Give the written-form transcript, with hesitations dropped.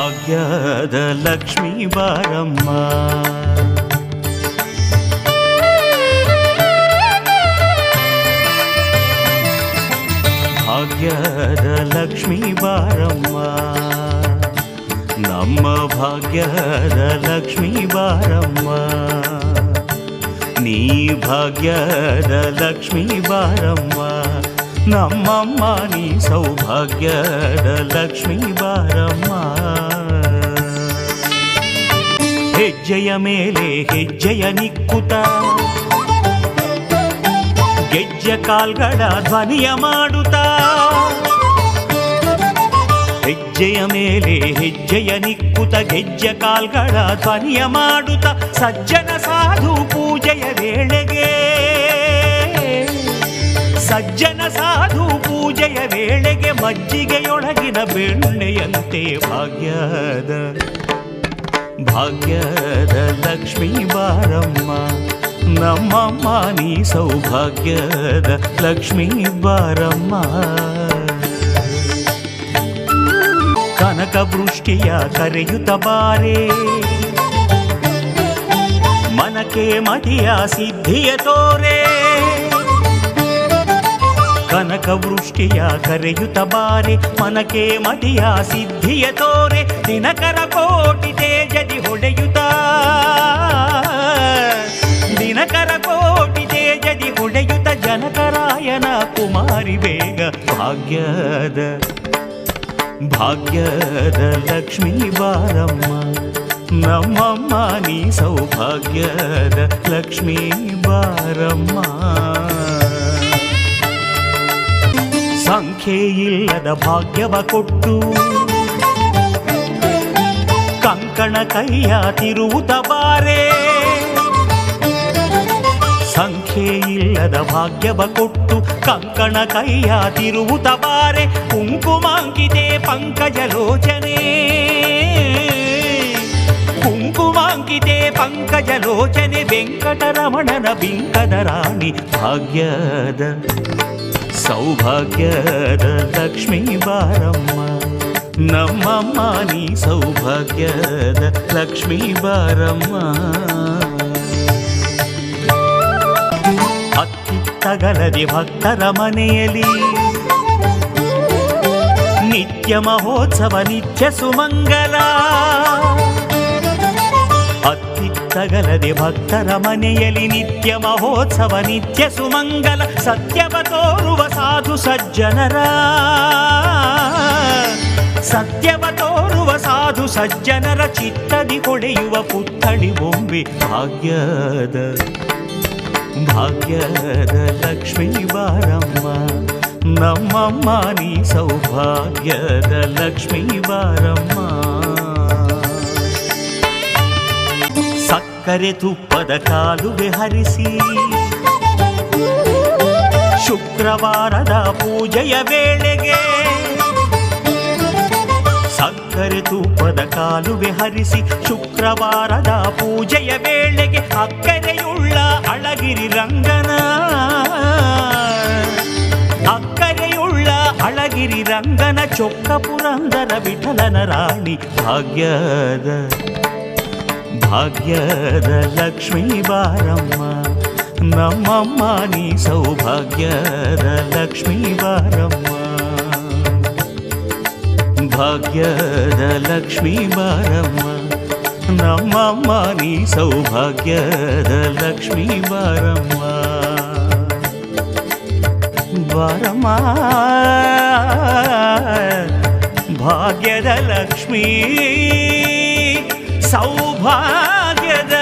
ಭಾಗ್ಯದ ಲಕ್ಷ್ಮೀ ಬಾರಮ್ಮ. ಭಾಗ್ಯದ ಲಕ್ಷ್ಮೀ ಬಾರಮ್ಮ, ನಮ್ಮ ಭಾಗ್ಯದ ಲಕ್ಷ್ಮೀ ಬಾರಮ್ಮ. ನೀ ಭಾಗ್ಯದ ಲಕ್ಷ್ಮೀ ಬಾರಮ್ಮ, ನಮ್ಮಮ್ಮ ನೀ ಸೌಭಾಗ್ಯದ ಲಕ್ಷ್ಮೀ ಬಾರಮ್ಮ. ಹೆಜ್ಜೆಯ ಮೇಲೆ ಹೆಜ್ಜೆಯ ನಿಕ್ಕುತ ಗೆಜ್ಜೆ ಕಾಲ್ಗಳ ಧ್ವನಿಯ ಮಾಡುತ್ತಾ, ಹೆಜ್ಜೆಯ ಮೇಲೆ ಹೆಜ್ಜೆಯ ನಿಕ್ಕುತ ಗೆಜ್ಜೆ ಕಾಲ್ಗಳ ಧ್ವನಿಯ ಮಾಡುತ್ತ ಸಜ್ಜನ ಸಾಧು ಪೂಜೆಯ ವೇಳೆಗೆ, ಸಜ್ಜನ ಸಾಧು ಪೂಜೆಯ ವೇಳೆಗೆ ಮಜ್ಜಿಗೆಯೊಳಗಿನ ಬೆಣ್ಣೆಯಂತೆ ಭಾಗ್ಯದ ಭಾಗ್ಯದ ಲಕ್ಷ್ಮೀ ಬಾರಮ್ಮ, ನಮ್ಮಮ್ಮ ನೀ ಸೌಭಾಗ್ಯದ ಲಕ್ಷ್ಮೀ ಬಾರಮ್ಮ. ಕನಕ ವೃಷ್ಟಿಯ ಕರೆಯುತ್ತ ಬಾರೆ, ಮನಕೆ ಮತಿಯ ಸಿದ್ಧಿಯ ತೋರೆ. ಕನಕ ವೃಷ್ಟಿಯ ಕರೆಯುತ್ತ ಬಾರೆ, ಮನಕೆ ಮತಿಯ ಸಿದ್ಧಿಯ ತೋರೆ. ದಿನಕರ ಕೋಟಿ ತೇಜದಿ ಹೊಡೆಯುತ್ತ, ದಿನಕರ ಕೋಟಿ ತೇಜದಿ ಹೊಡೆಯುತ್ತ ಜನಕರಾಯನ ಕುಮಾರಿ ಬೇಗ ಭಾಗ್ಯದ ಭಾಗ್ಯದ ಲಕ್ಷ್ಮೀ ಬಾರಮ್ಮ, ನಮ್ಮಮ್ಮ ನೀ ಸೌಭಾಗ್ಯದ ಲಕ್ಷ್ಮೀ ಬಾರಮ್ಮ. ಸಂಖ್ಯೆ ಇಲ್ಲದ ಭಾಗ್ಯವ ಕೊಟ್ಟು ಕಂಕಣ ಕೈಯ ತಿರುವುತ ಬಾರೆ, ಸಂಖ್ಯೆ ಇಲ್ಲದ ಭಾಗ್ಯವ ಕೊಟ್ಟು ಕಂಕಣ ಕೈಯ ತಿರುವುತ ಬಾರೆ. ಕುಂಕುಮಾಂಕಿತೆ ಪಂಕಜಲೋಚನೆ, ಕುಂಕುಮಾಂಕಿತೆ ಪಂಕಜಲೋಚನೆ. ವೆಂಕಟರಮಣನ ಬಿಂಕದ ರಾಣಿ ಭಾಗ್ಯದ ಸೌಭಾಗ್ಯದ ಲಕ್ಷ್ಮೀ ಬಾರಮ್ಮ, ನಮ್ಮಮ್ಮ ನೀ ಸೌಭಾಗ್ಯದ ಲಕ್ಷ್ಮೀ ಬಾರಮ್ಮ. ಅತ್ತಿತ್ತಗಲದೆ ಭಕ್ತರ ಮನೆಯಲ್ಲಿ ನಿತ್ಯ ಮಹೋತ್ಸವ ನಿತ್ಯ ಸುಮಂಗಲ. ಅತ್ತಿತ್ತಗಲದೆ ಭಕ್ತರ ಮನೆಯಲ್ಲಿ ನಿತ್ಯ ಮಹೋತ್ಸವ ನಿತ್ಯ ಸುಮಂಗಲ. ಸತ್ಯವ ತೋರುವ ಸಾಧು ಸಜ್ಜನರ, ಸತ್ಯವ ತೋರುವ ಸಾಧು ಸಜ್ಜನರ ಚಿತ್ತದಿ ಕೊಡೆಯುವ ಪುತ್ಥಳಿ ಬೊಂಬೆ ಭಾಗ್ಯದ ಭಾಗ್ಯದ ಲಕ್ಷ್ಮೀ ಬಾರಮ್ಮ, ನಮ್ಮಮ್ಮ ನೀ ಸೌಭಾಗ್ಯದ ಲಕ್ಷ್ಮೀ ಬಾರಮ್ಮ. ಸಕ್ಕರೆ ತುಪ್ಪದ ಕಾಲುವೆ ಹರಿಸಿ ಶುಕ್ರವಾರದ ಪೂಜೆಯ ವೇಳೆಗೆ, ಸಕ್ಕರೆ ತುಪ್ಪದ ಕಾಲುವೆ ಹರಿಸಿ ಶುಕ್ರವಾರದ ಪೂಜೆಯ ವೇಳೆಗೆ. ಅಕ್ಕರೆಯುಳ್ಳ ಅಳಗಿರಿ ರಂಗನ, ಅಕ್ಕರೆಯುಳ್ಳ ಅಳಗಿರಿ ರಂಗನ ಚೊಕ್ಕ ಪುರಂದರ ವಿಠಲನ ರಾಣಿ ಭಾಗ್ಯದ ಭಾಗ್ಯದ ಲಕ್ಷ್ಮೀ ಬಾರಮ್ಮ, ನಮ್ಮಮ್ಮ ನೀ ಸೌಭಾಗ್ಯದ ಲಕ್ಷ್ಮೀ ಬಾರಮ್ಮ. ಭಾಗ್ಯದ ಲಕ್ಷ್ಮೀ ಬಾರಮ್ಮ, ನಮ್ಮಮ್ಮ ನೀ ಸೌಭಾಗ್ಯದ ಲಕ್ಷ್ಮೀ ಬಾರಮ್ಮ. ಬಾರಮ್ಮ ಭಾಗ್ಯದ ಲಕ್ಷ್ಮೀ, ಸೌಭಾಗ್ಯದ